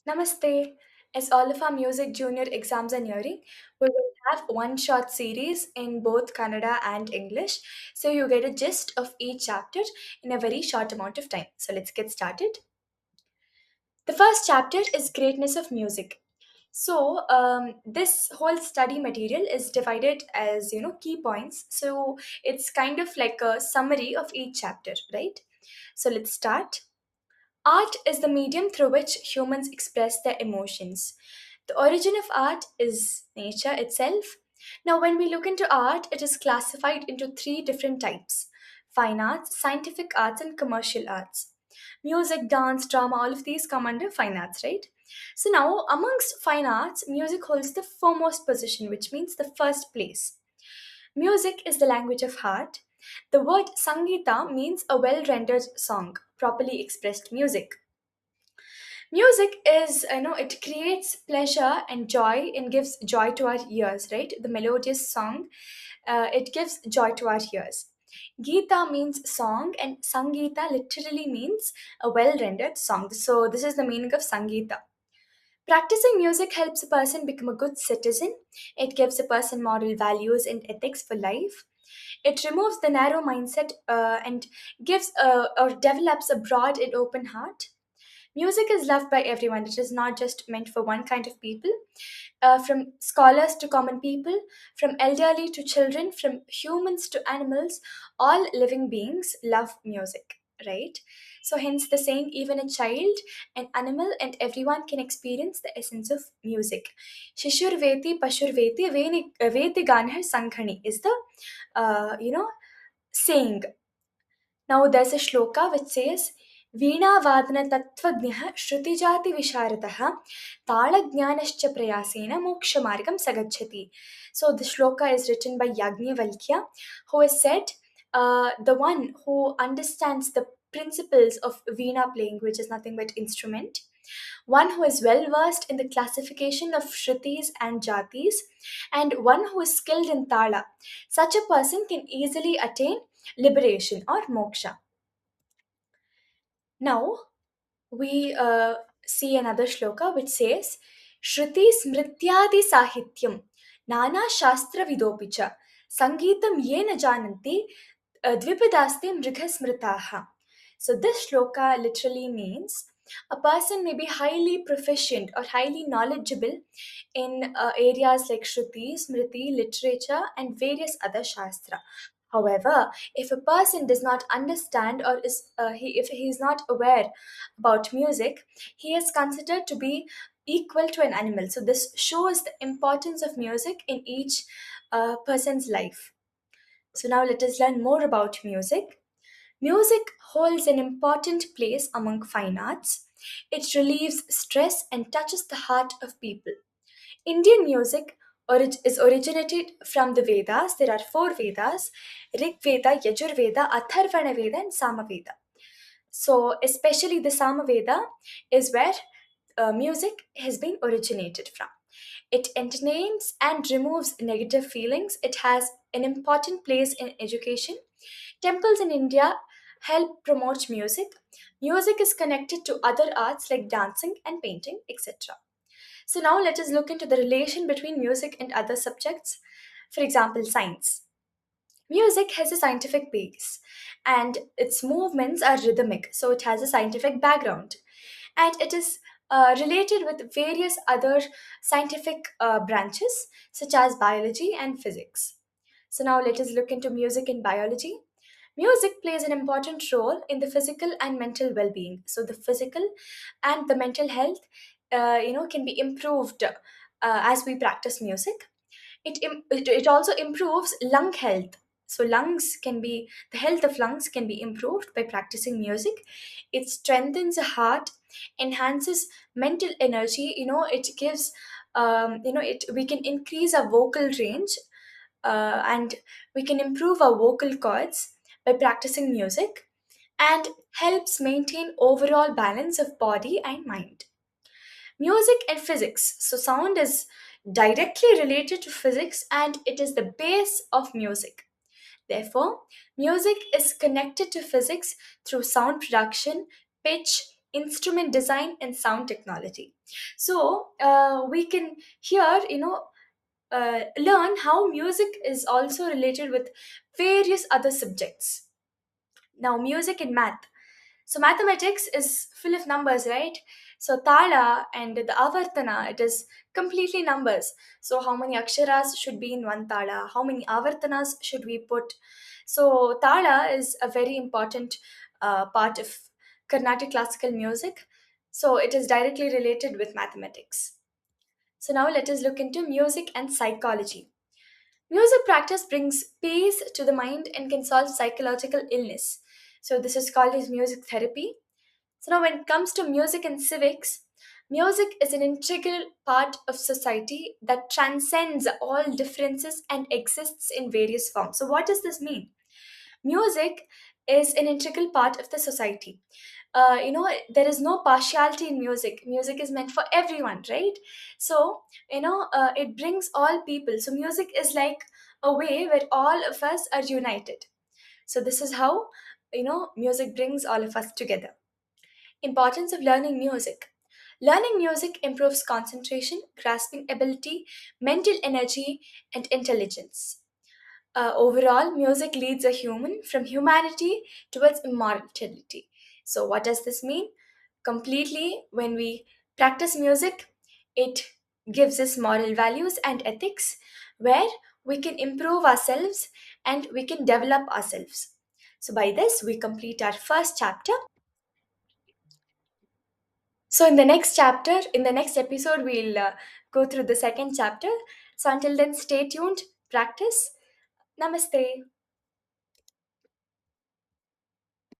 Namaste. As all of our music junior exams are nearing, we will have one short series in both Kannada and English. So you get a gist of each chapter in a very short amount of time. So let's get started. The first chapter is Greatness of Music. This whole study material is divided as key points. So it's kind of like a summary of each chapter, right? So let's start. Art is the medium through which humans express their emotions. The origin of art is nature itself. Now, when we look into art, it is classified into three different types: fine arts, scientific arts, and commercial arts. Music, dance, drama, all of these come under fine arts, right? So, now amongst fine arts, music holds the foremost position, which means the first place. Music is the language of heart. The word Sangita means a well rendered song, properly expressed music. Music is, it creates pleasure and joy and gives joy to our ears, right? The melodious song, it gives joy to our ears. Gita means song, and Sangita literally means a well rendered song. So, this is the meaning of Sangita. Practicing music helps a person become a good citizen. It gives a person moral values and ethics for life. It removes the narrow mindset and gives or develops a broad and open heart. Music is loved by everyone. It is not just meant for one kind of people. From scholars to common people, from elderly to children, from humans to animals, all living beings love music, right? So, hence the saying, even a child, an animal, and everyone can experience the essence of music. Shishur Veti, Pashur Veti, Veti Ganhar Sankhani is the, saying. Now there's a shloka which says, वीणावादन तत्त्वज्ञः श्रुतिजातिविशारदः ताळज्ञानश्च प्रयासेन मोक्षमार्गं सगच्छति. So the shloka is written by Yagnavalkya, who has said, the one who understands the principles of veena playing, which is nothing but instrument, one who is well versed in the classification of shrutis and jatis, and one who is skilled in tala. Such a person can easily attain liberation or moksha. Now we see another shloka which says, Shruti smrityadi sahityam nana shastra vidopicha sangeetam yena jananti dvipadaste mrighasmritaha. So this shloka literally means a person may be highly proficient or highly knowledgeable in areas like Shruti, Smriti, literature, and various other Shastra. However, if a person does not understand or if he is not aware about music, he is considered to be equal to an animal. So this shows the importance of music in each person's life. So now let us learn more about music. Music holds an important place among fine arts. It relieves stress and touches the heart of people. Indian music is originated from the Vedas. There are four Vedas: Rig Veda, Yajur Veda, Atharvana Veda, and Samaveda. So, especially the Samaveda is where music has been originated from. It entertains and removes negative feelings. It has an important place in education. Temples in India help promote music. Music is connected to other arts like dancing and painting, etc. So now let us look into the relation between music and other subjects. For example, science. Music has a scientific base and its movements are rhythmic, so it has a scientific background. And it is related with various other scientific branches such as biology and physics. So now let us look into music and biology. Music plays an important role in the physical and mental well-being. So the physical and the mental health, can be improved as we practice music. It also improves lung health. So lungs can be the health of lungs can be improved by practicing music. It strengthens the heart, enhances mental energy. It gives it we can increase our vocal range, and we can improve our vocal cords by practicing music, and helps maintain overall balance of body and mind. Music and physics. So, sound is directly related to physics and it is the base of music. Therefore, music is connected to physics through sound production, pitch, instrument design and sound technology. So we can here, learn how music is also related with various other subjects. Now, music and math. So mathematics is full of numbers, right? So tala and the avartana, it is completely numbers. So how many aksharas should be in one tala? How many avartanas should we put? So tala is a very important part of Carnatic classical music. So it is directly related with mathematics. So now let us look into music and psychology. Music practice brings peace to the mind and can solve psychological illness. So this is called as music therapy. So now when it comes to music and civics, music is an integral part of society that transcends all differences and exists in various forms. So what does this mean? Music is an integral part of the society. There is no partiality in music. Music is meant for everyone, right? So it brings all people. So music is like a way where all of us are united. So this is how music brings all of us together. Importance of learning music. Learning music improves concentration, grasping ability, mental energy, and intelligence. Overall, music leads a human from humanity towards immortality. So, what does this mean? Completely, when we practice music, it gives us moral values and ethics where we can improve ourselves and we can develop ourselves. So, by this, we complete our first chapter. So, in the next episode, we'll go through the second chapter. So, until then, stay tuned, practice. Namaste.